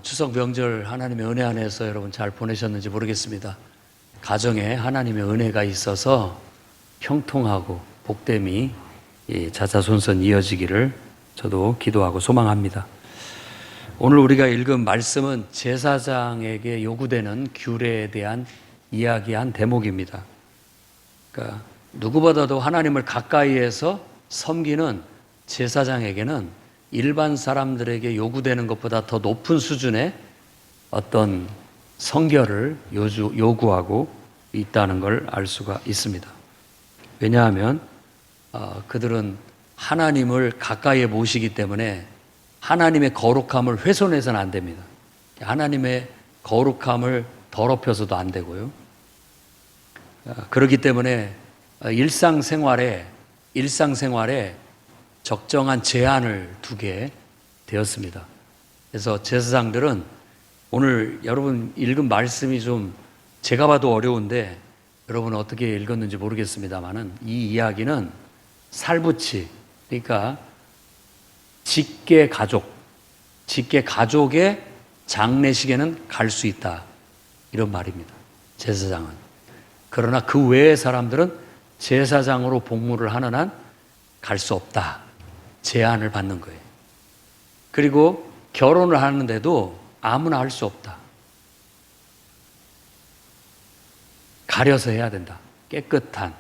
추석 명절 하나님의 은혜 안에서 여러분 잘 보내셨는지 모르겠습니다. 가정에 하나님의 은혜가 있어서 형통하고 복됨이 자자손손 이어지기를 저도 기도하고 소망합니다. 오늘 우리가 읽은 말씀은 제사장에게 요구되는 규례에 대한 이야기한 대목입니다. 그러니까 누구보다도 하나님을 가까이에서 섬기는 제사장에게는 일반 사람들에게 요구되는 것보다 더 높은 수준의 어떤 성결을 요구하고 있다는 걸 알 수가 있습니다. 왜냐하면 그들은 하나님을 가까이에 모시기 때문에 하나님의 거룩함을 훼손해서는 안 됩니다. 하나님의 거룩함을 더럽혀서도 안 되고요. 그렇기 때문에 일상생활에 적정한 제한을 두게 되었습니다. 그래서 제사장들은 오늘 여러분 읽은 말씀이 좀 제가 봐도 어려운데 여러분은 어떻게 읽었는지 모르겠습니다만은 이 이야기는 살부치, 그러니까 직계 가족의 장례식에는 갈 수 있다, 이런 말입니다. 제사장은. 그러나 그 외의 사람들은 제사장으로 복무를 하는 한 갈 수 없다, 제한을 받는 거예요. 그리고 결혼을 하는데도 아무나 할 수 없다. 가려서 해야 된다. 깨끗한,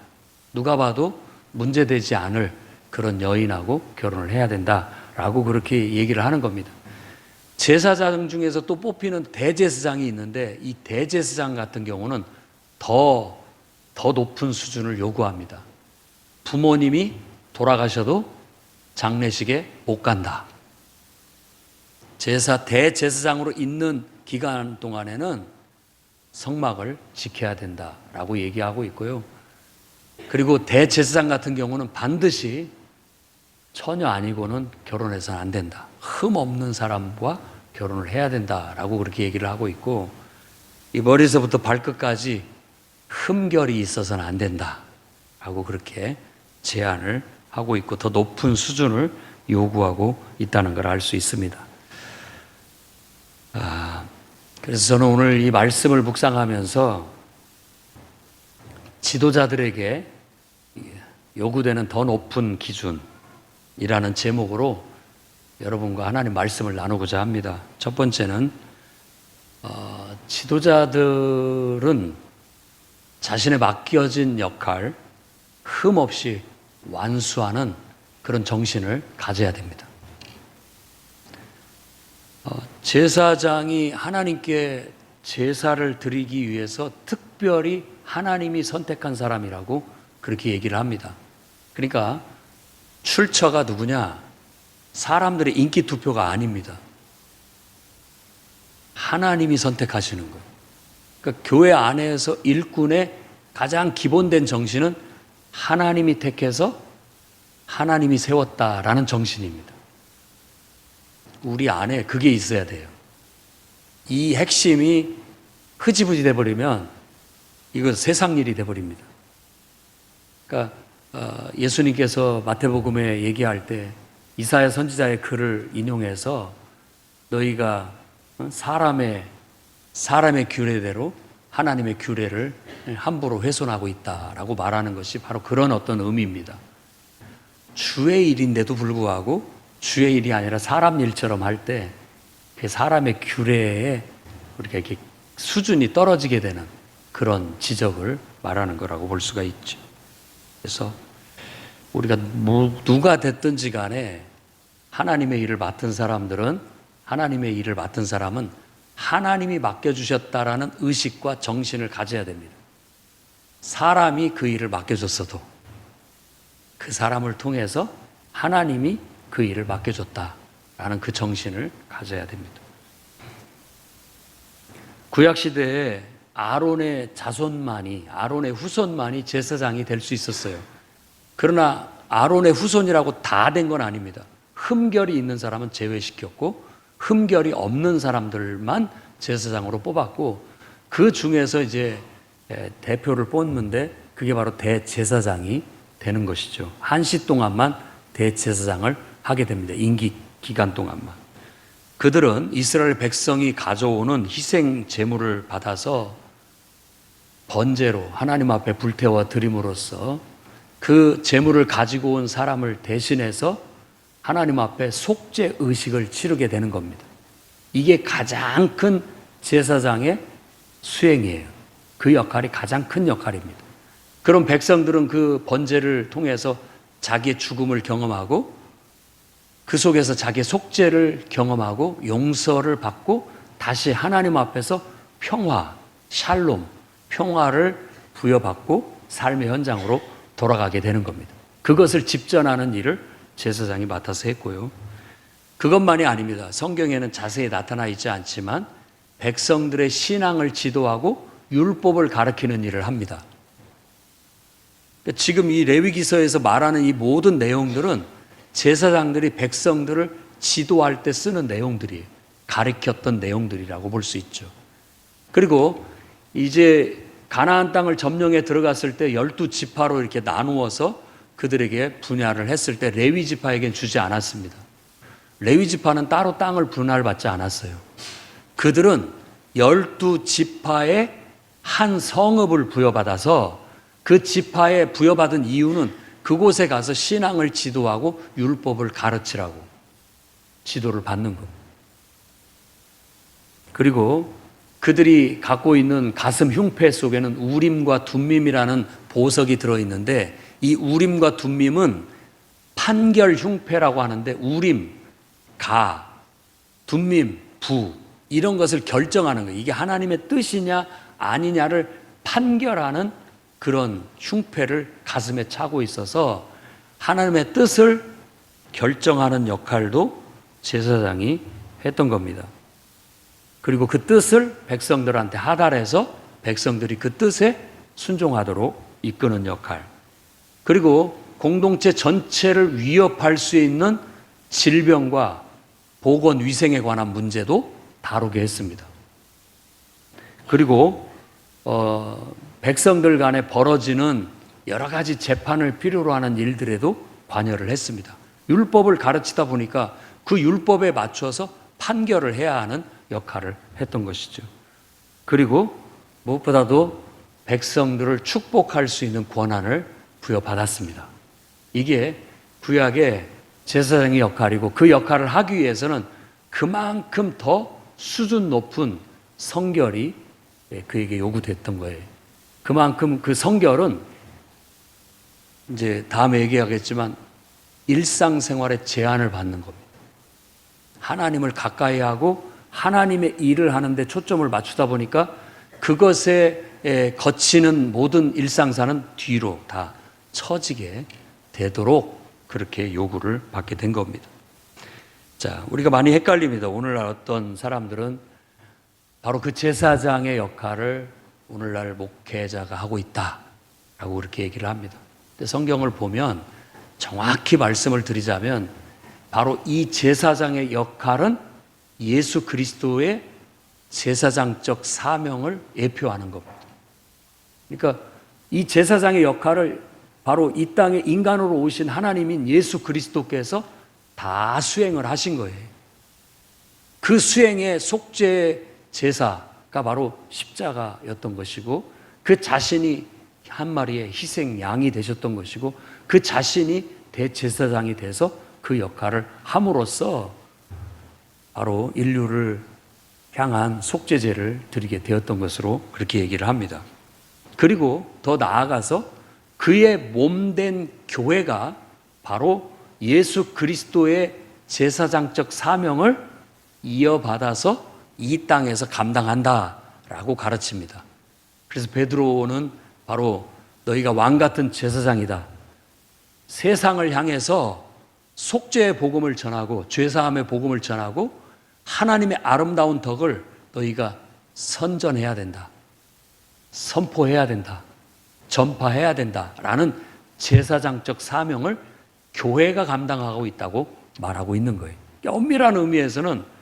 누가 봐도 문제되지 않을 그런 여인하고 결혼을 해야 된다라고 그렇게 얘기를 하는 겁니다. 제사장 중에서 또 뽑히는 대제사장이 있는데 이 대제사장 같은 경우는 더 높은 수준을 요구합니다. 부모님이 돌아가셔도 장례식에 못 간다. 대제사장으로 있는 기간 동안에는 성막을 지켜야 된다라고 얘기하고 있고요. 그리고 대제사장 같은 경우는 반드시 처녀 아니고는 결혼해서는 안 된다. 흠 없는 사람과 결혼을 해야 된다라고 그렇게 얘기를 하고 있고, 이 머리에서부터 발끝까지 흠결이 있어서는 안 된다라고 그렇게 제한을 하고 있고 더 높은 수준을 요구하고 있다는 걸 알 수 있습니다. 그래서 저는 오늘 이 말씀을 묵상하면서 지도자들에게 요구되는 더 높은 기준이라는 제목으로 여러분과 하나님 말씀을 나누고자 합니다. 첫 번째는 지도자들은 자신의 맡겨진 역할 흠없이 완수하는 그런 정신을 가져야 됩니다. 제사장이 하나님께 제사를 드리기 위해서 특별히 하나님이 선택한 사람이라고 그렇게 얘기를 합니다. 그러니까 출처가 누구냐? 사람들의 인기 투표가 아닙니다. 하나님이 선택하시는 거예요. 그러니까 교회 안에서 일꾼의 가장 기본된 정신은 하나님이 택해서 하나님이 세웠다라는 정신입니다. 우리 안에 그게 있어야 돼요. 이 핵심이 흐지부지 돼버리면 이건 세상 일이 돼버립니다. 그러니까 예수님께서 마태복음에 얘기할 때 이사야 선지자의 글을 인용해서 너희가 사람의 규례대로 하나님의 규례를 함부로 훼손하고 있다라고 말하는 것이 바로 그런 어떤 의미입니다. 주의 일인데도 불구하고 주의 일이 아니라 사람 일처럼 할 때 그 사람의 규례에 우리가 이렇게 수준이 떨어지게 되는 그런 지적을 말하는 거라고 볼 수가 있죠. 그래서 우리가 누가 됐든지 간에 하나님의 일을 맡은 사람은 하나님이 맡겨주셨다라는 의식과 정신을 가져야 됩니다. 사람이 그 일을 맡겨줬어도 그 사람을 통해서 하나님이 그 일을 맡겨줬다라는 그 정신을 가져야 됩니다. 구약시대에 아론의 후손만이 제사장이 될 수 있었어요. 그러나 아론의 후손이라고 다 된 건 아닙니다. 흠결이 있는 사람은 제외시켰고 흠결이 없는 사람들만 제사장으로 뽑았고 그 중에서 이제 대표를 뽑는데 그게 바로 대제사장이 되는 것이죠. 한시 동안만 대제사장을 하게 됩니다. 임기 기간 동안만. 그들은 이스라엘 백성이 가져오는 희생 제물을 받아서 번제로 하나님 앞에 불태워 드림으로써 그 제물을 가지고 온 사람을 대신해서 하나님 앞에 속죄 의식을 치르게 되는 겁니다. 이게 가장 큰 제사장의 수행이에요. 그 역할이 가장 큰 역할입니다. 그럼 백성들은 그 번제를 통해서 자기의 죽음을 경험하고 그 속에서 자기의 속죄를 경험하고 용서를 받고 다시 하나님 앞에서 평화, 샬롬, 평화를 부여받고 삶의 현장으로 돌아가게 되는 겁니다. 그것을 집전하는 일을 제사장이 맡아서 했고요. 그것만이 아닙니다. 성경에는 자세히 나타나 있지 않지만 백성들의 신앙을 지도하고 율법을 가르치는 일을 합니다. 지금 이 레위기서에서 말하는 이 모든 내용들은 제사장들이 백성들을 지도할 때 쓰는 내용들이에요. 가르쳤던 내용들이라고 볼 수 있죠. 그리고 이제 가나안 땅을 점령해 들어갔을 때 12지파로 이렇게 나누어서 그들에게 분야를 했을 때 레위 지파에겐 주지 않았습니다. 레위 지파는 따로 땅을 분할받지 않았어요. 그들은 12지파의 한 성읍을 부여받아서 그 지파에 부여받은 이유는 그곳에 가서 신앙을 지도하고 율법을 가르치라고 지도를 받는 겁니다. 그리고 그들이 갖고 있는 가슴 흉패 속에는 우림과 둠밈이라는 보석이 들어있는데 이 우림과 둠밈은 판결 흉패라고 하는데 우림, 가, 둠밈, 부 이런 것을 결정하는 거예요. 이게 하나님의 뜻이냐 아니냐를 판결하는 그런 흉패를 가슴에 차고 있어서 하나님의 뜻을 결정하는 역할도 제사장이 했던 겁니다. 그리고 그 뜻을 백성들한테 하달해서 백성들이 그 뜻에 순종하도록 이끄는 역할. 그리고 공동체 전체를 위협할 수 있는 질병과 보건위생에 관한 문제도 다루게 했습니다. 그리고 백성들 간에 벌어지는 여러 가지 재판을 필요로 하는 일들에도 관여를 했습니다. 율법을 가르치다 보니까 그 율법에 맞춰서 판결을 해야 하는 역할을 했던 것이죠. 그리고 무엇보다도 백성들을 축복할 수 있는 권한을 부여받았습니다. 이게 구약의 제사장의 역할이고 그 역할을 하기 위해서는 그만큼 더 수준 높은 성결이 그에게 요구됐던 거예요. 그만큼 그 성결은 이제 다음에 얘기하겠지만 일상생활에 제한을 받는 겁니다. 하나님을 가까이 하고 하나님의 일을 하는데 초점을 맞추다 보니까 그것에 거치는 모든 일상사는 뒤로 다 처지게 되도록 그렇게 요구를 받게 된 겁니다. 자, 우리가 많이 헷갈립니다. 오늘날 어떤 사람들은 바로 그 제사장의 역할을 오늘날 목회자가 하고 있다라고 그렇게 얘기를 합니다. 근데 성경을 보면 정확히 말씀을 드리자면 바로 이 제사장의 역할은 예수 그리스도의 제사장적 사명을 예표하는 겁니다. 그러니까 이 제사장의 역할을 바로 이 땅에 인간으로 오신 하나님인 예수 그리스도께서 다 수행을 하신 거예요. 그 수행의 속죄 제사가 바로 십자가였던 것이고 그 자신이 한 마리의 희생 양이 되셨던 것이고 그 자신이 대제사장이 돼서 그 역할을 함으로써 바로 인류를 향한 속죄제를 드리게 되었던 것으로 그렇게 얘기를 합니다. 그리고 더 나아가서 그의 몸된 교회가 바로 예수 그리스도의 제사장적 사명을 이어받아서 이 땅에서 감당한다라고 가르칩니다. 그래서 베드로는 바로 너희가 왕 같은 제사장이다. 세상을 향해서 속죄의 복음을 전하고 죄사함의 복음을 전하고 하나님의 아름다운 덕을 너희가 선전해야 된다. 선포해야 된다. 전파해야 된다라는 제사장적 사명을 교회가 감당하고 있다고 말하고 있는 거예요. 엄밀한 의미에서는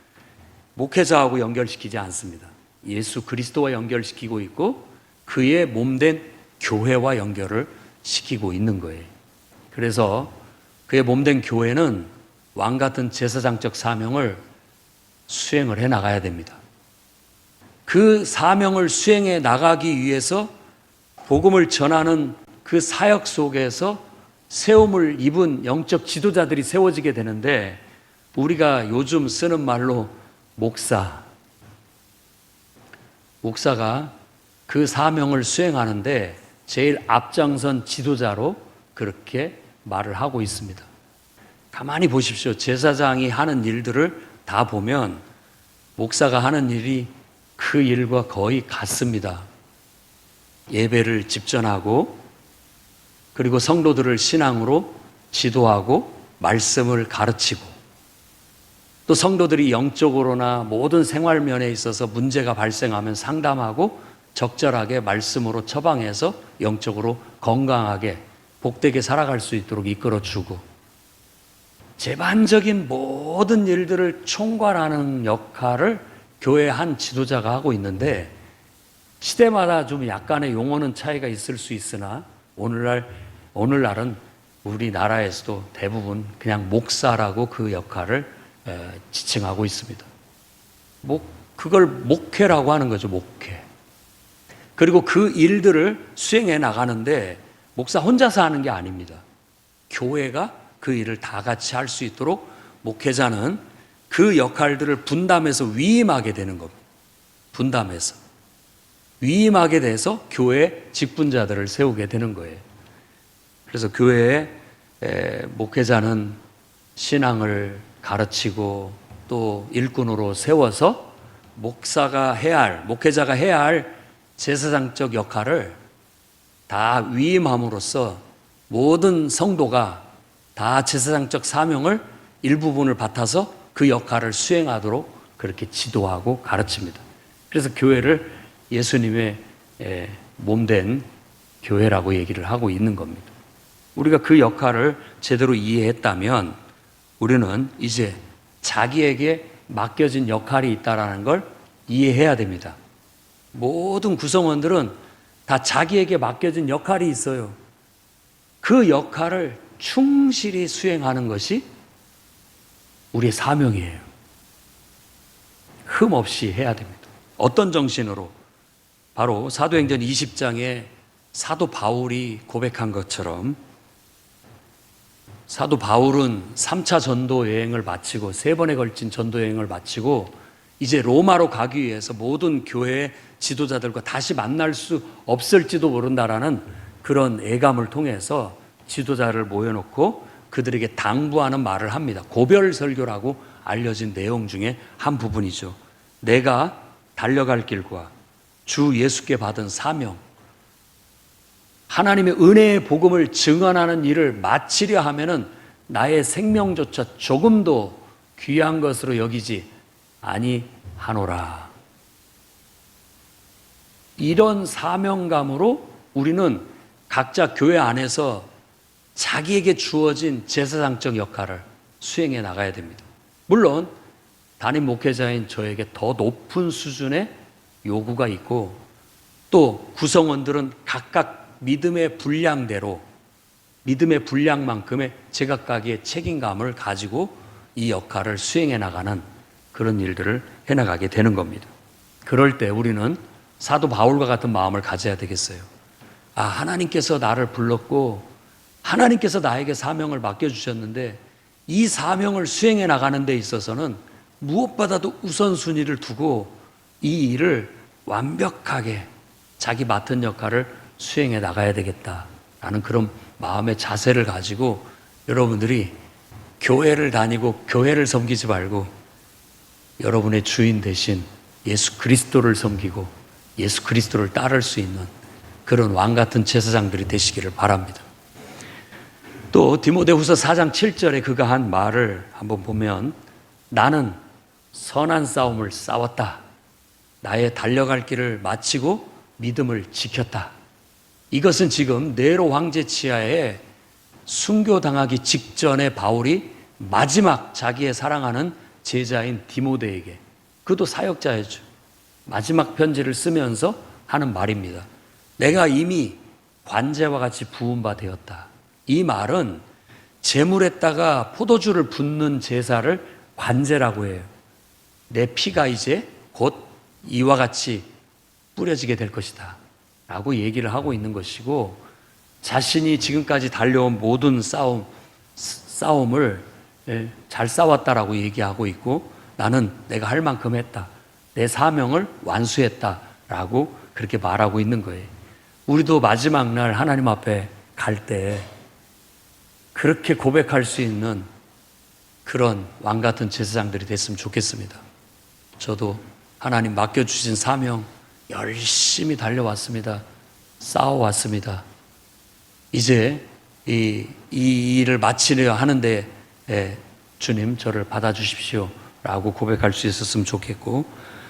목회자하고 연결시키지 않습니다. 예수 그리스도와 연결시키고 있고 그의 몸된 교회와 연결을 시키고 있는 거예요. 그래서 그의 몸된 교회는 왕 같은 제사장적 사명을 수행을 해 나가야 됩니다. 그 사명을 수행해 나가기 위해서 복음을 전하는 그 사역 속에서 세움을 입은 영적 지도자들이 세워지게 되는데, 우리가 요즘 쓰는 말로 목사가 그 사명을 수행하는데 제일 앞장선 지도자로 그렇게 말을 하고 있습니다. 가만히 보십시오. 제사장이 하는 일들을 다 보면 목사가 하는 일이 그 일과 거의 같습니다. 예배를 집전하고, 그리고 성도들을 신앙으로 지도하고 말씀을 가르치고, 또 성도들이 영적으로나 모든 생활면에 있어서 문제가 발생하면 상담하고 적절하게 말씀으로 처방해서 영적으로 건강하게 복되게 살아갈 수 있도록 이끌어주고, 제반적인 모든 일들을 총괄하는 역할을 교회 한 지도자가 하고 있는데, 시대마다 좀 약간의 용어는 차이가 있을 수 있으나 오늘날은 우리나라에서도 대부분 그냥 목사라고 그 역할을 지칭하고 있습니다. 그걸 목회라고 하는 거죠, 목회. 그리고 그 일들을 수행해 나가는데 목사 혼자서 하는 게 아닙니다. 교회가 그 일을 다 같이 할 수 있도록 목회자는 그 역할들을 분담해서 위임하게 되는 겁니다. 분담해서 위임하게 돼서 교회 직분자들을 세우게 되는 거예요. 그래서 교회의 목회자는 신앙을 가르치고 또 일꾼으로 세워서 목회자가 해야 할 제사장적 역할을 다 위임함으로써 모든 성도가 다 제사장적 사명을 일부분을 맡아서 그 역할을 수행하도록 그렇게 지도하고 가르칩니다. 그래서 교회를 예수님의 몸된 교회라고 얘기를 하고 있는 겁니다. 우리가 그 역할을 제대로 이해했다면 우리는 이제 자기에게 맡겨진 역할이 있다는 걸 이해해야 됩니다. 모든 구성원들은 다 자기에게 맡겨진 역할이 있어요. 그 역할을 충실히 수행하는 것이 우리의 사명이에요. 흠 없이 해야 됩니다. 어떤 정신으로? 바로 사도행전 20장에 사도 바울이 고백한 것처럼, 사도 바울은 3차 전도 여행을 마치고 3번에 걸친 전도 여행을 마치고 이제 로마로 가기 위해서 모든 교회의 지도자들과 다시 만날 수 없을지도 모른다라는 그런 애감을 통해서 지도자를 모여놓고 그들에게 당부하는 말을 합니다. 고별 설교라고 알려진 내용 중에 한 부분이죠. 내가 달려갈 길과 주 예수께 받은 사명, 하나님의 은혜의 복음을 증언하는 일을 마치려 하면은 나의 생명조차 조금도 귀한 것으로 여기지 아니하노라. 이런 사명감으로 우리는 각자 교회 안에서 자기에게 주어진 제사장적 역할을 수행해 나가야 됩니다. 물론 담임 목회자인 저에게 더 높은 수준의 요구가 있고, 또 구성원들은 각각 믿음의 분량대로, 믿음의 분량만큼의 제각각의 책임감을 가지고 이 역할을 수행해 나가는 그런 일들을 해나가게 되는 겁니다. 그럴 때 우리는 사도 바울과 같은 마음을 가져야 되겠어요. 하나님께서 나를 불렀고 하나님께서 나에게 사명을 맡겨주셨는데 이 사명을 수행해 나가는 데 있어서는 무엇보다도 우선순위를 두고 이 일을 완벽하게 자기 맡은 역할을 수행해 나가야 되겠다라는 그런 마음의 자세를 가지고 여러분들이 교회를 다니고 교회를 섬기지 말고 여러분의 주인 대신 예수 그리스도를 섬기고 예수 그리스도를 따를 수 있는 그런 왕 같은 제사장들이 되시기를 바랍니다. 또 디모데후서 4장 7절에 그가 한 말을 한번 보면, 나는 선한 싸움을 싸웠다. 나의 달려갈 길을 마치고 믿음을 지켰다. 이것은 지금 네로 황제 치하에 순교당하기 직전에 바울이 마지막 자기의 사랑하는 제자인 디모데에게, 그도 사역자였죠, 마지막 편지를 쓰면서 하는 말입니다. 내가 이미 관제와 같이 부은 바 되었다. 이 말은 재물에다가 포도주를 붓는 제사를 관제라고 해요. 내 피가 이제 곧 이와 같이 뿌려지게 될 것이다 라고 얘기를 하고 있는 것이고, 자신이 지금까지 달려온 모든 싸움을 잘 싸웠다라고 얘기하고 있고, 나는 내가 할 만큼 했다, 내 사명을 완수했다라고 그렇게 말하고 있는 거예요. 우리도 마지막 날 하나님 앞에 갈 때 그렇게 고백할 수 있는 그런 왕 같은 제사장들이 됐으면 좋겠습니다. 저도 하나님 맡겨주신 사명 열심히 달려왔습니다. 싸워왔습니다. 이제 이 일을 마치려 하는데 주님 저를 받아주십시오 라고 고백할 수 있었으면 좋겠고,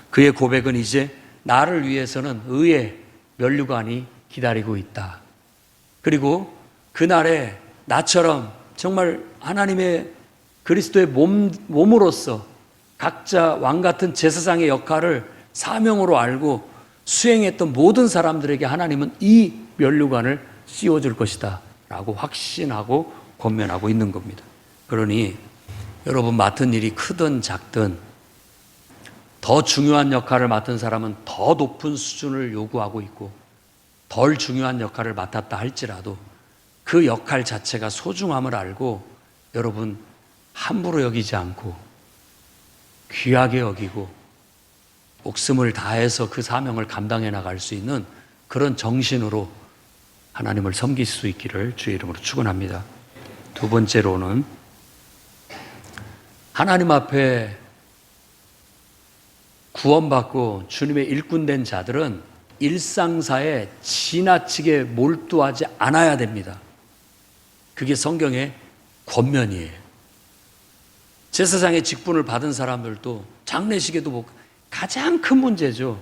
그의 고백은 이제 나를 위해서는 의의 면류관이 기다리고 있다. 그리고 그날에 나처럼 정말 하나님의 그리스도의 몸으로서 각자 왕 같은 제사장의 역할을 사명으로 알고 수행했던 모든 사람들에게 하나님은 이 면류관을 씌워줄 것이다 라고 확신하고 권면하고 있는 겁니다. 그러니 여러분 맡은 일이 크든 작든 더 중요한 역할을 맡은 사람은 더 높은 수준을 요구하고 있고, 덜 중요한 역할을 맡았다 할지라도 그 역할 자체가 소중함을 알고 여러분 함부로 여기지 않고 귀하게 여기고 목숨을 다해서 그 사명을 감당해 나갈 수 있는 그런 정신으로 하나님을 섬길 수 있기를 주의 이름으로 축원합니다. 두 번째로는 하나님 앞에 구원받고 주님의 일꾼된 자들은 일상사에 지나치게 몰두하지 않아야 됩니다. 그게 성경의 권면이에요. 제사장의 직분을 받은 사람들도 장례식에도 가장 큰 문제죠.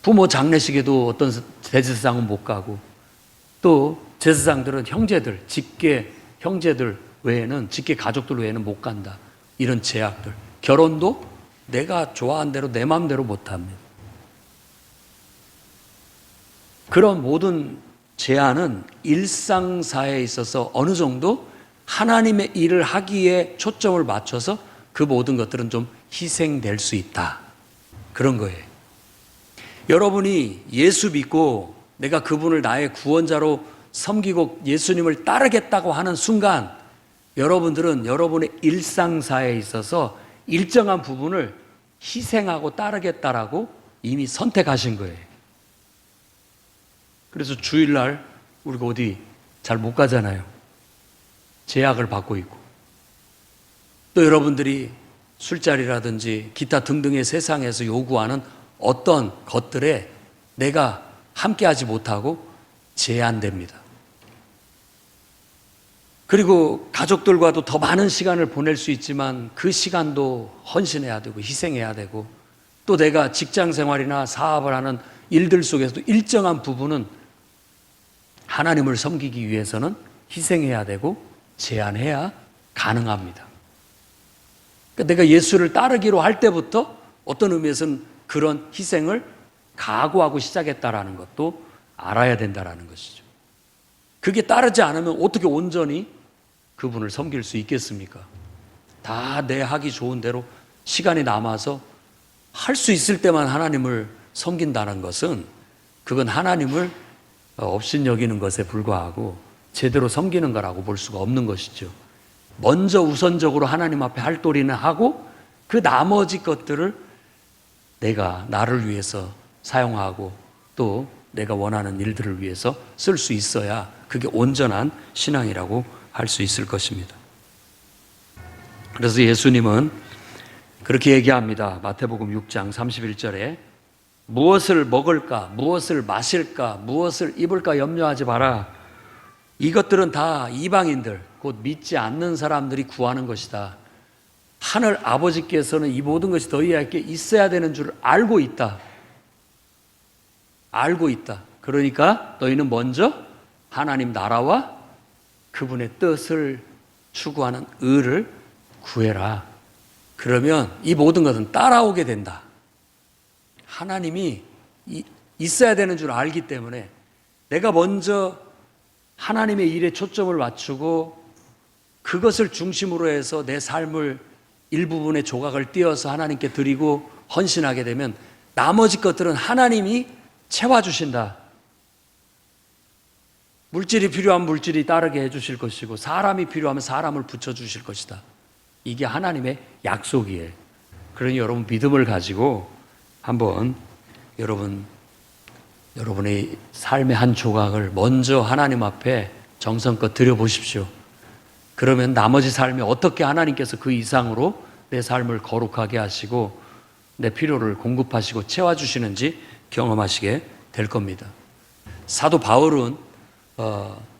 부모 장례식에도 어떤 대제사장은 못 가고, 또 제사장들은 형제들, 직계 형제들 외에는, 직계 가족들 외에는 못 간다. 이런 제약들. 결혼도 내가 좋아하는 대로 내 마음대로 못 합니다. 그런 모든 제한은 일상사에 있어서 어느 정도 하나님의 일을 하기에 초점을 맞춰서 그 모든 것들은 좀 희생될 수 있다. 그런 거예요. 여러분이 예수 믿고 내가 그분을 나의 구원자로 섬기고 예수님을 따르겠다고 하는 순간 여러분들은 여러분의 일상사에 있어서 일정한 부분을 희생하고 따르겠다라고 이미 선택하신 거예요. 그래서 주일날 우리가 어디 잘 못 가잖아요. 제약을 받고 있고, 또 여러분들이 술자리라든지 기타 등등의 세상에서 요구하는 어떤 것들에 내가 함께하지 못하고 제한됩니다. 그리고 가족들과도 더 많은 시간을 보낼 수 있지만 그 시간도 헌신해야 되고 희생해야 되고, 또 내가 직장 생활이나 사업을 하는 일들 속에서도 일정한 부분은 하나님을 섬기기 위해서는 희생해야 되고 제한해야 가능합니다. 그러니까 내가 예수를 따르기로 할 때부터 어떤 의미에서는 그런 희생을 각오하고 시작했다라는 것도 알아야 된다라는 것이죠. 그게 따르지 않으면 어떻게 온전히 그분을 섬길 수 있겠습니까? 다 내 하기 좋은 대로 시간이 남아서 할 수 있을 때만 하나님을 섬긴다는 것은 그건 하나님을 업신여기는 것에 불과하고 제대로 섬기는 거라고 볼 수가 없는 것이죠. 먼저 우선적으로 하나님 앞에 할 도리는 하고 그 나머지 것들을 내가 나를 위해서 사용하고 또 내가 원하는 일들을 위해서 쓸 수 있어야 그게 온전한 신앙이라고 할 수 있을 것입니다. 그래서 예수님은 그렇게 얘기합니다. 마태복음 6장 31절에 무엇을 먹을까, 무엇을 마실까, 무엇을 입을까 염려하지 마라. 이것들은 다 이방인들, 곧 믿지 않는 사람들이 구하는 것이다. 하늘 아버지께서는 이 모든 것이 너희에게 있어야 되는 줄 알고 있다. 알고 있다. 그러니까 너희는 먼저 하나님 나라와 그분의 뜻을 추구하는 의를 구해라. 그러면 이 모든 것은 따라오게 된다. 하나님이 있어야 되는 줄 알기 때문에 내가 먼저 하나님의 일에 초점을 맞추고 그것을 중심으로 해서 내 삶을 일부분의 조각을 띄어서 하나님께 드리고 헌신하게 되면 나머지 것들은 하나님이 채워주신다. 물질이 필요한 물질이 따르게 해주실 것이고 사람이 필요하면 사람을 붙여주실 것이다. 이게 하나님의 약속이에요. 그러니 여러분 믿음을 가지고 한번 여러분의 삶의 한 조각을 먼저 하나님 앞에 정성껏 드려보십시오. 그러면 나머지 삶이 어떻게 하나님께서 그 이상으로 내 삶을 거룩하게 하시고 내 필요를 공급하시고 채워주시는지 경험하시게 될 겁니다. 사도 바울은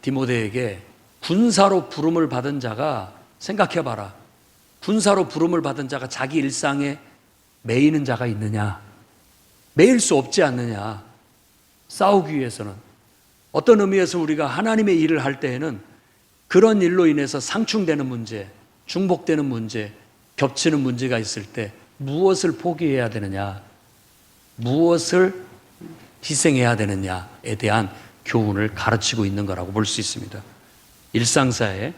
디모데에게 군사로 부름을 받은 자가, 생각해봐라, 군사로 부름을 받은 자가 자기 일상에 매이는 자가 있느냐? 매일 수 없지 않느냐? 싸우기 위해서는. 어떤 의미에서 우리가 하나님의 일을 할 때에는 그런 일로 인해서 상충되는 문제, 중복되는 문제, 겹치는 문제가 있을 때 무엇을 포기해야 되느냐, 무엇을 희생해야 되느냐에 대한 교훈을 가르치고 있는 거라고 볼 수 있습니다. 일상사에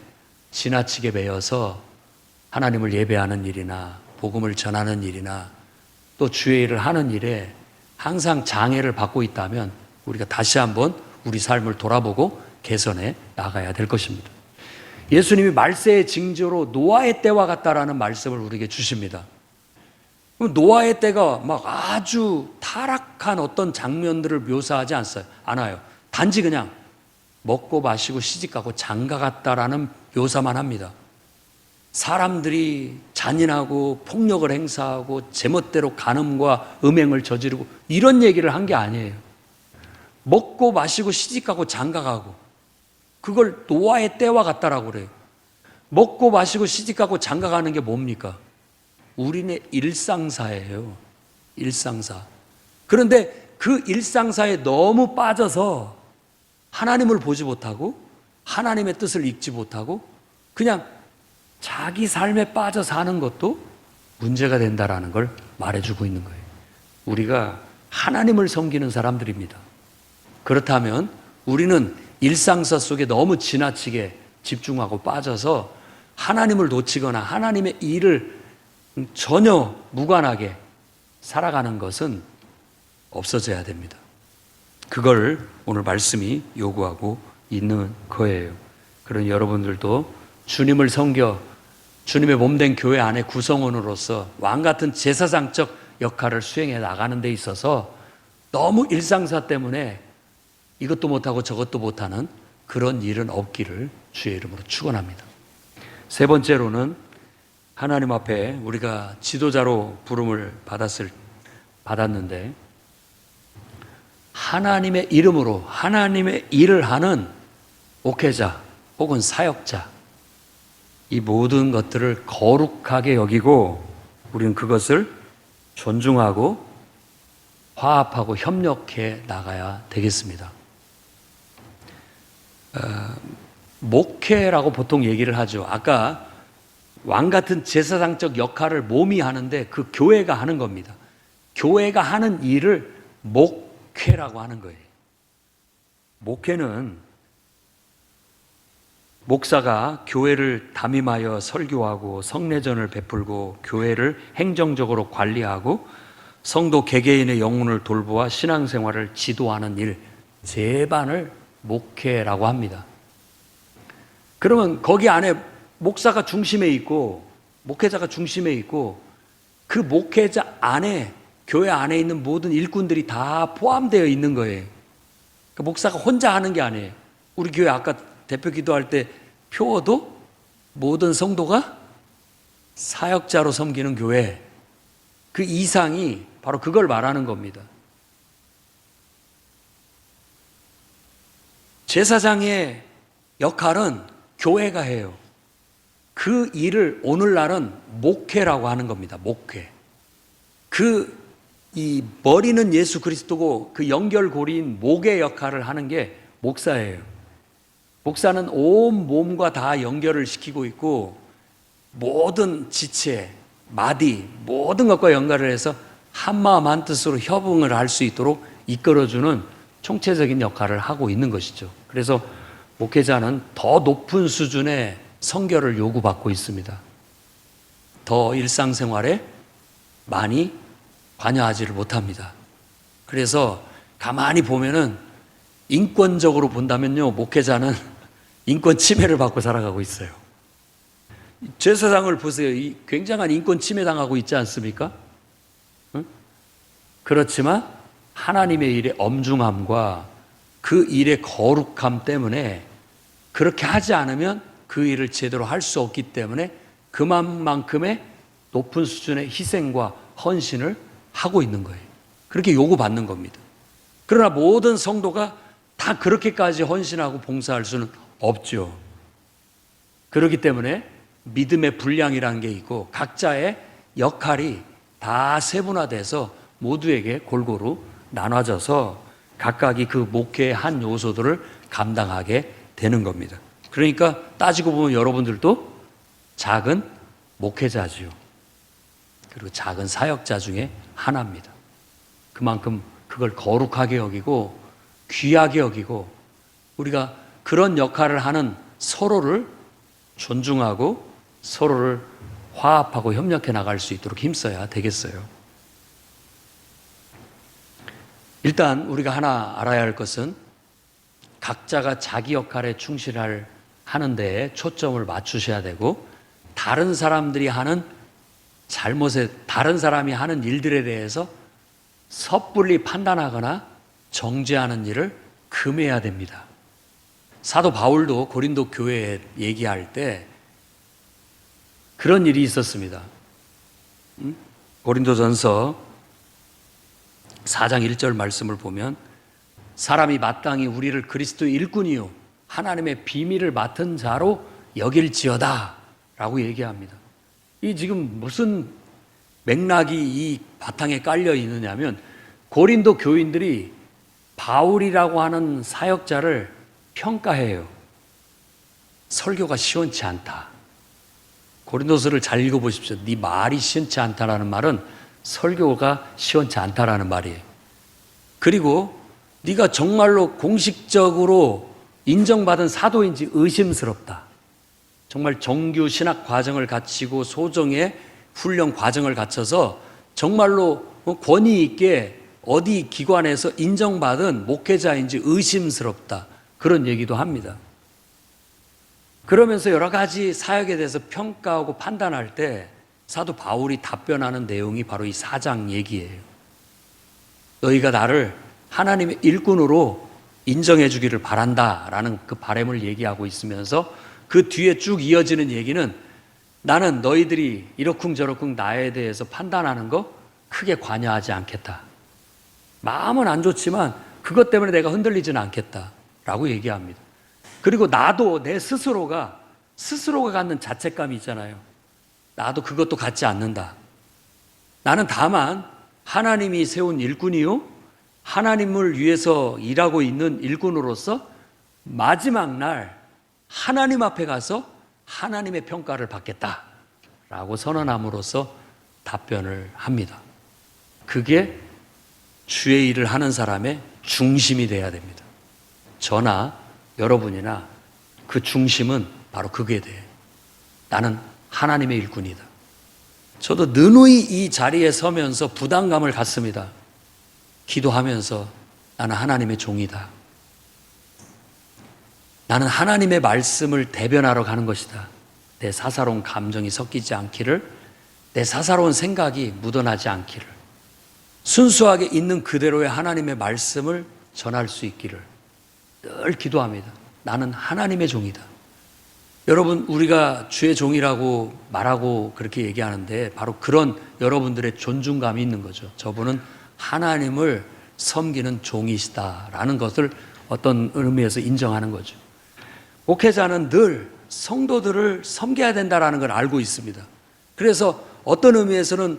지나치게 매여서 하나님을 예배하는 일이나 복음을 전하는 일이나 또 주의 일을 하는 일에 항상 장애를 받고 있다면 우리가 다시 한번 우리 삶을 돌아보고 개선해 나가야 될 것입니다. 예수님이 말세의 징조로 노아의 때와 같다라는 말씀을 우리에게 주십니다. 노아의 때가 막 아주 타락한 어떤 장면들을 묘사하지 않아요. 단지 그냥 먹고 마시고 시집가고 장가갔다라는 묘사만 합니다. 사람들이 잔인하고 폭력을 행사하고 제멋대로 간음과 음행을 저지르고 이런 얘기를 한 게 아니에요. 먹고 마시고 시집가고 장가가고 그걸 노아의 때와 같다라고 그래요. 먹고 마시고 시집가고 장가가는 게 뭡니까? 우리네 일상사예요. 일상사. 그런데 그 일상사에 너무 빠져서 하나님을 보지 못하고 하나님의 뜻을 읽지 못하고 그냥 자기 삶에 빠져 사는 것도 문제가 된다라는 걸 말해주고 있는 거예요. 우리가 하나님을 섬기는 사람들입니다. 그렇다면 우리는 일상사 속에 너무 지나치게 집중하고 빠져서 하나님을 놓치거나 하나님의 일을 전혀 무관하게 살아가는 것은 없어져야 됩니다. 그걸 오늘 말씀이 요구하고 있는 거예요. 그런 여러분들도 주님을 섬겨 주님의 몸된 교회 안에 구성원으로서 왕같은 제사장적 역할을 수행해 나가는 데 있어서 너무 일상사 때문에 이것도 못하고 저것도 못하는 그런 일은 없기를 주의 이름으로 축원합니다. 세 번째로는 하나님 앞에 우리가 지도자로 부름을 받았는데 하나님의 이름으로 하나님의 일을 하는 목회자 혹은 사역자, 이 모든 것들을 거룩하게 여기고 우리는 그것을 존중하고 화합하고 협력해 나가야 되겠습니다. 목회라고 보통 얘기를 하죠. 아까 왕 같은 제사장적 역할을 몸이 하는데 그 교회가 하는 겁니다. 교회가 하는 일을 목회라고 하는 거예요. 목회는 목사가 교회를 담임하여 설교하고 성례전을 베풀고 교회를 행정적으로 관리하고 성도 개개인의 영혼을 돌보아 신앙생활을 지도하는 일, 제반을 목회라고 합니다. 그러면 거기 안에 목사가 중심에 있고 목회자가 중심에 있고 그 목회자 안에 교회 안에 있는 모든 일꾼들이 다 포함되어 있는 거예요. 그러니까 목사가 혼자 하는 게 아니에요. 우리 교회 아까 대표 기도할 때 표어도 모든 성도가 사역자로 섬기는 교회, 그 이상이 바로 그걸 말하는 겁니다. 제사장의 역할은 교회가 해요. 그 일을 오늘날은 목회라고 하는 겁니다. 목회. 이 머리는 예수 그리스도고 그 연결고리인 목의 역할을 하는 게 목사예요. 목사는 온 몸과 다 연결을 시키고 있고 모든 지체, 마디, 모든 것과 연결을 해서 한마음 한뜻으로 협응을 할 수 있도록 이끌어주는 총체적인 역할을 하고 있는 것이죠. 그래서 목회자는 더 높은 수준의 선결을 요구받고 있습니다. 더 일상생활에 많이 관여하지를 못합니다. 그래서 가만히 보면은 인권적으로 본다면요, 목회자는 인권 침해를 받고 살아가고 있어요. 제사장을 보세요. 이 굉장한 인권 침해 당하고 있지 않습니까? 응? 그렇지만 하나님의 일의 엄중함과 그 일의 거룩함 때문에 그렇게 하지 않으면 그 일을 제대로 할 수 없기 때문에 그만큼의 높은 수준의 희생과 헌신을 하고 있는 거예요. 그렇게 요구받는 겁니다. 그러나 모든 성도가 다 그렇게까지 헌신하고 봉사할 수는 없죠. 그렇기 때문에 믿음의 분량이라는 게 있고 각자의 역할이 다 세분화돼서 모두에게 골고루 나눠져서 각각이 그 목회의 한 요소들을 감당하게 되는 겁니다. 그러니까 따지고 보면 여러분들도 작은 목회자지요. 그리고 작은 사역자 중에 하나입니다. 그만큼 그걸 거룩하게 여기고 귀하게 여기고 우리가 그런 역할을 하는 서로를 존중하고 서로를 화합하고 협력해 나갈 수 있도록 힘써야 되겠어요. 일단 우리가 하나 알아야 할 것은 각자가 자기 역할에 하는 데에 초점을 맞추셔야 되고 다른 사람들이 하는 잘못에 다른 사람이 하는 일들에 대해서 섣불리 판단하거나 정죄하는 일을 금해야 됩니다. 사도 바울도 고린도 교회에 얘기할 때 그런 일이 있었습니다. 고린도전서 4장 1절 말씀을 보면 사람이 마땅히 우리를 그리스도의 일꾼이요 하나님의 비밀을 맡은 자로 여길지어다 라고 얘기합니다. 이 지금 무슨 맥락이 이 바탕에 깔려 있느냐면 고린도 교인들이 바울이라고 하는 사역자를 평가해요. 설교가 시원치 않다. 고린도서를 잘 읽어보십시오. 네 말이 시원치 않다라는 말은 설교가 시원치 않다라는 말이에요. 그리고 네가 정말로 공식적으로 인정받은 사도인지 의심스럽다. 정말 정규 신학 과정을 갖추고 소정의 훈련 과정을 갖춰서 정말로 권위 있게 어디 기관에서 인정받은 목회자인지 의심스럽다. 그런 얘기도 합니다. 그러면서 여러 가지 사역에 대해서 평가하고 판단할 때 사도 바울이 답변하는 내용이 바로 이 4장 얘기예요. 너희가 나를 하나님의 일꾼으로 인정해 주기를 바란다라는 그 바람을 얘기하고 있으면서 그 뒤에 쭉 이어지는 얘기는 나는 너희들이 이러쿵저러쿵 나에 대해서 판단하는 거 크게 관여하지 않겠다. 마음은 안 좋지만 그것 때문에 내가 흔들리지는 않겠다라고 얘기합니다. 그리고 나도 내 스스로가 갖는 자책감이 있잖아요. 나도 그것도 갖지 않는다. 나는 다만 하나님이 세운 일꾼이요 하나님을 위해서 일하고 있는 일꾼으로서 마지막 날 하나님 앞에 가서 하나님의 평가를 받겠다라고 선언함으로써 답변을 합니다. 그게 주의 일을 하는 사람의 중심이 돼야 됩니다. 저나 여러분이나 그 중심은 바로 그게 돼요. 나는 하나님의 일꾼이다. 저도 느누이 이 자리에 서면서 부담감을 갖습니다. 기도하면서 나는 하나님의 종이다. 나는 하나님의 말씀을 대변하러 가는 것이다. 내 사사로운 감정이 섞이지 않기를, 내 사사로운 생각이 묻어나지 않기를, 순수하게 있는 그대로의 하나님의 말씀을 전할 수 있기를 늘 기도합니다. 나는 하나님의 종이다. 여러분, 우리가 주의 종이라고 말하고 그렇게 얘기하는데 바로 그런 여러분들의 존중감이 있는 거죠. 저분은 하나님을 섬기는 종이시다라는 것을 어떤 의미에서 인정하는 거죠. 목회자는 늘 성도들을 섬겨야 된다는 걸 알고 있습니다. 그래서 어떤 의미에서는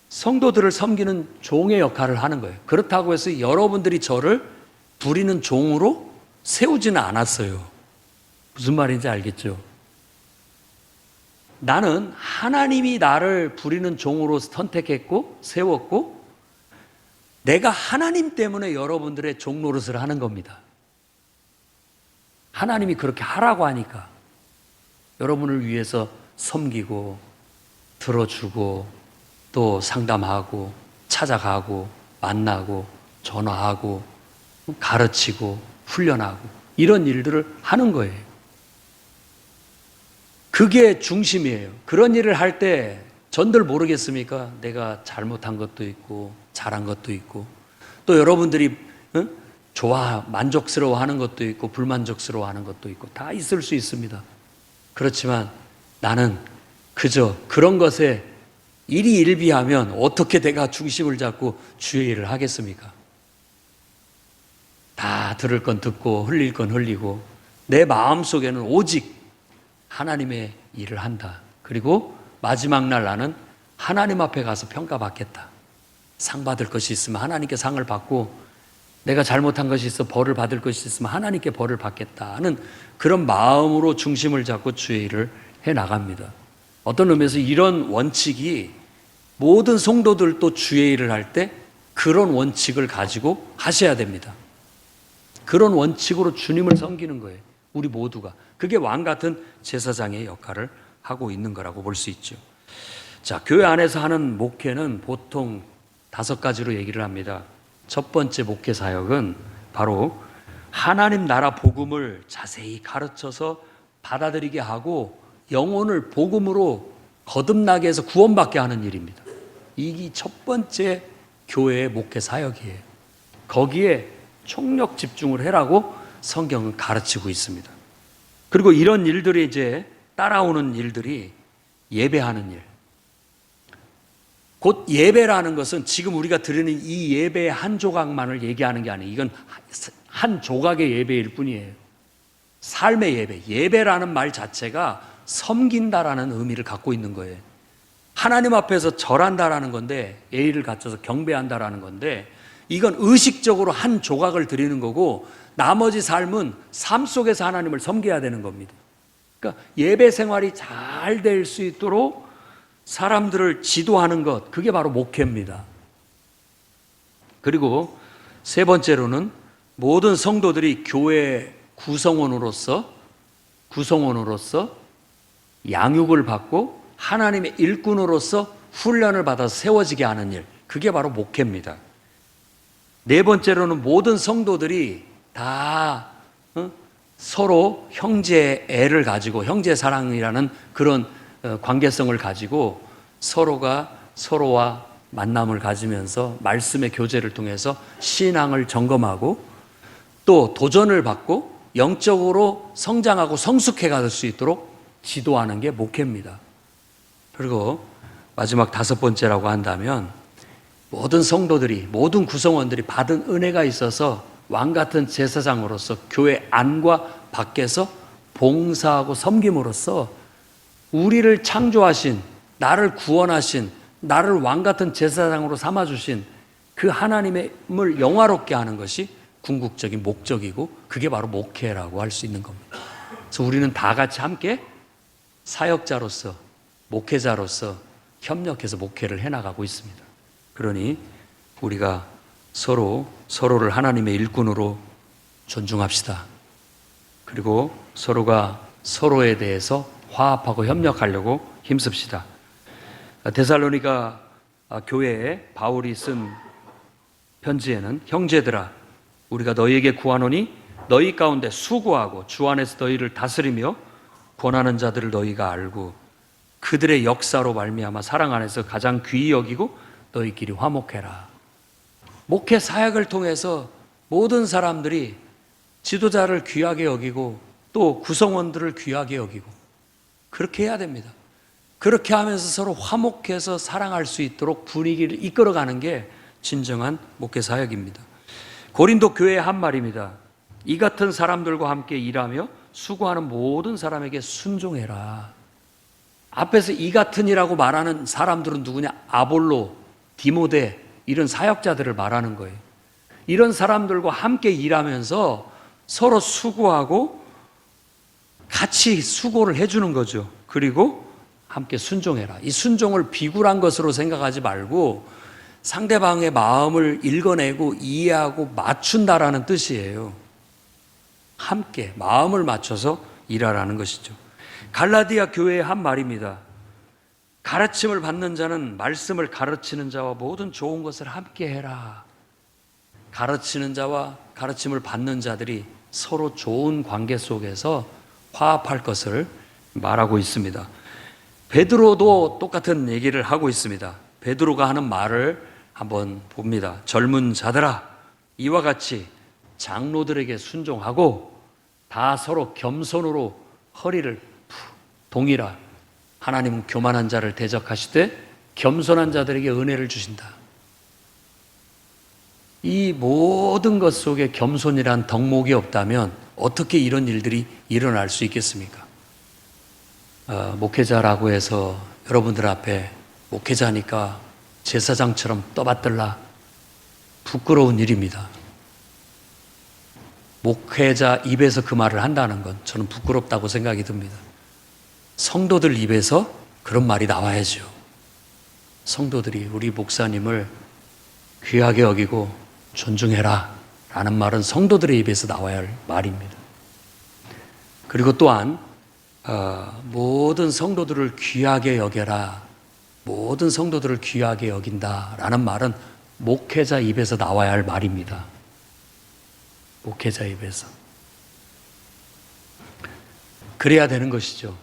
성도들을 섬기는 종의 역할을 하는 거예요. 그렇다고 해서 여러분들이 저를 부리는 종으로 세우지는 않았어요. 무슨 말인지 알겠죠? 나는 하나님이 나를 부리는 종으로 선택했고 세웠고 내가 하나님 때문에 여러분들의 종 노릇을 하는 겁니다. 하나님이 그렇게 하라고 하니까 여러분을 위해서 섬기고 들어주고 또 상담하고 찾아가고 만나고 전화하고 가르치고 훈련하고 이런 일들을 하는 거예요. 그게 중심이에요. 그런 일을 할 때 전들 모르겠습니까? 내가 잘못한 것도 있고 잘한 것도 있고 또 여러분들이 만족스러워하는 것도 있고 불만족스러워하는 것도 있고 다 있을 수 있습니다. 그렇지만 나는 그저 그런 것에 일희일비하면 어떻게 내가 중심을 잡고 주의 일을 하겠습니까? 다 들을 건 듣고 흘릴 건 흘리고 내 마음속에는 오직 하나님의 일을 한다. 그리고 마지막 날 나는 하나님 앞에 가서 평가받겠다. 상 받을 것이 있으면 하나님께 상을 받고 내가 잘못한 것이 있어 벌을 받을 것이 있으면 하나님께 벌을 받겠다는 그런 마음으로 중심을 잡고 주의 일을 해나갑니다. 어떤 의미에서 이런 원칙이 모든 성도들도 주의 일을 할 때 그런 원칙을 가지고 하셔야 됩니다. 그런 원칙으로 주님을 섬기는 거예요. 우리 모두가. 그게 왕 같은 제사장의 역할을 하고 있는 거라고 볼 수 있죠. 자, 교회 안에서 하는 목회는 보통 5가지로 얘기를 합니다. 첫 번째 목회 사역은 바로 하나님 나라 복음을 자세히 가르쳐서 받아들이게 하고 영혼을 복음으로 거듭나게 해서 구원받게 하는 일입니다. 이게 첫 번째 교회의 목회 사역이에요. 거기에 총력 집중을 해라고 성경은 가르치고 있습니다. 그리고 이런 일들이 이제 따라오는 일들이 예배하는 일. 곧 예배라는 것은 지금 우리가 드리는 이 예배의 한 조각만을 얘기하는 게 아니에요. 이건 한 조각의 예배일 뿐이에요. 삶의 예배. 예배라는 말 자체가 섬긴다라는 의미를 갖고 있는 거예요. 하나님 앞에서 절한다라는 건데, 예의를 갖춰서 경배한다라는 건데, 이건 의식적으로 한 조각을 드리는 거고 나머지 삶은 삶 속에서 하나님을 섬겨야 되는 겁니다. 그러니까 예배 생활이 잘 될 수 있도록 사람들을 지도하는 것, 그게 바로 목회입니다. 그리고 세 번째로는 모든 성도들이 교회 구성원으로서 양육을 받고 하나님의 일꾼으로서 훈련을 받아서 세워지게 하는 일, 그게 바로 목회입니다. 네 번째로는 모든 성도들이 다 서로 형제애를 가지고 형제 사랑이라는 그런 관계성을 가지고 서로가 서로와 만남을 가지면서 말씀의 교제를 통해서 신앙을 점검하고 또 도전을 받고 영적으로 성장하고 성숙해 갈 수 있도록 지도하는 게 목회입니다. 그리고 마지막 5번째라고 한다면 모든 성도들이, 모든 구성원들이 받은 은혜가 있어서 왕같은 제사장으로서 교회 안과 밖에서 봉사하고 섬김으로써 우리를 창조하신, 나를 구원하신, 나를 왕같은 제사장으로 삼아주신 그 하나님을 영화롭게 하는 것이 궁극적인 목적이고 그게 바로 목회라고 할 수 있는 겁니다. 그래서 우리는 다 같이 함께 사역자로서, 목회자로서 협력해서 목회를 해나가고 있습니다. 그러니 우리가 서로를 하나님의 일꾼으로 존중합시다. 그리고 서로가 서로에 대해서 화합하고 협력하려고 힘씁시다. 데살로니가 교회에 바울이 쓴 편지에는 형제들아 우리가 너희에게 구하노니 너희 가운데 수고하고 주 안에서 너희를 다스리며 권하는 자들을 너희가 알고 그들의 역사로 말미암아 사랑 안에서 가장 귀히 여기고 너희끼리 화목해라. 목회 사역을 통해서 모든 사람들이 지도자를 귀하게 여기고 또 구성원들을 귀하게 여기고 그렇게 해야 됩니다. 그렇게 하면서 서로 화목해서 사랑할 수 있도록 분위기를 이끌어가는 게 진정한 목회 사역입니다. 고린도 교회의 한 말입니다. 이 같은 사람들과 함께 일하며 수고하는 모든 사람에게 순종해라. 앞에서 이 같은이라고 말하는 사람들은 누구냐? 아볼로, 디모데 이런 사역자들을 말하는 거예요. 이런 사람들과 함께 일하면서 서로 수고하고 같이 수고를 해주는 거죠. 그리고 함께 순종해라. 이 순종을 비굴한 것으로 생각하지 말고 상대방의 마음을 읽어내고 이해하고 맞춘다라는 뜻이에요. 함께 마음을 맞춰서 일하라는 것이죠. 갈라디아 교회의 한 말입니다. 가르침을 받는 자는 말씀을 가르치는 자와 모든 좋은 것을 함께 해라. 가르치는 자와 가르침을 받는 자들이 서로 좋은 관계 속에서 화합할 것을 말하고 있습니다. 베드로도 똑같은 얘기를 하고 있습니다. 베드로가 하는 말을 한번 봅니다. 젊은 자들아, 이와 같이 장로들에게 순종하고 다 서로 겸손으로 허리를 동이라. 하나님은 교만한 자를 대적하시되 겸손한 자들에게 은혜를 주신다. 이 모든 것 속에 겸손이란 덕목이 없다면 어떻게 이런 일들이 일어날 수 있겠습니까? 목회자라고 해서 여러분들 앞에 목회자니까 제사장처럼 떠받들라. 부끄러운 일입니다. 목회자 입에서 그 말을 한다는 건 저는 부끄럽다고 생각이 듭니다. 성도들 입에서 그런 말이 나와야죠. 성도들이 우리 목사님을 귀하게 여기고 존중해라 라는 말은 성도들의 입에서 나와야 할 말입니다. 그리고 또한 모든 성도들을 귀하게 여겨라, 모든 성도들을 귀하게 여긴다 라는 말은 목회자 입에서 나와야 할 말입니다. 목회자 입에서. 그래야 되는 것이죠.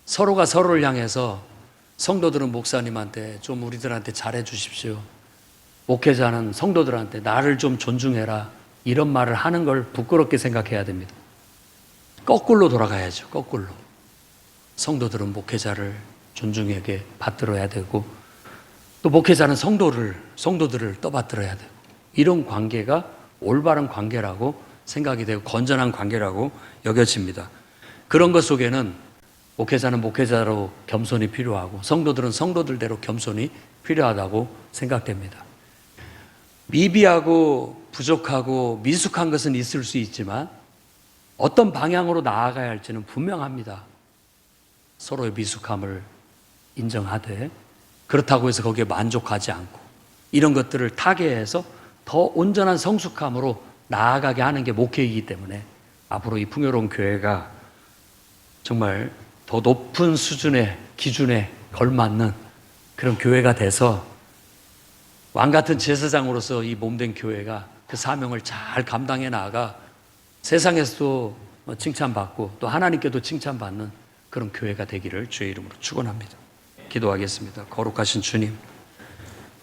서로가 서로를 향해서 성도들은 목사님한테 좀 우리들한테 잘해 주십시오. 목회자는 성도들한테 나를 좀 존중해라. 이런 말을 하는 걸 부끄럽게 생각해야 됩니다. 거꾸로 돌아가야죠. 거꾸로. 성도들은 목회자를 존중하게 받들어야 되고 또 목회자는 성도들을 떠받들어야 되고 이런 관계가 올바른 관계라고 생각이 되고 건전한 관계라고 여겨집니다. 그런 것 속에는 목회자는 목회자로 겸손이 필요하고 성도들은 성도들대로 겸손이 필요하다고 생각됩니다. 미비하고 부족하고 미숙한 것은 있을 수 있지만 어떤 방향으로 나아가야 할지는 분명합니다. 서로의 미숙함을 인정하되 그렇다고 해서 거기에 만족하지 않고 이런 것들을 타개해서 더 온전한 성숙함으로 나아가게 하는 게 목회이기 때문에 앞으로 이 풍요로운 교회가 정말 더 높은 수준의 기준에 걸맞는 그런 교회가 돼서 왕같은 제사장으로서 이 몸된 교회가 그 사명을 잘 감당해 나아가 세상에서도 칭찬받고 또 하나님께도 칭찬받는 그런 교회가 되기를 주의 이름으로 축원합니다. 기도하겠습니다. 거룩하신 주님,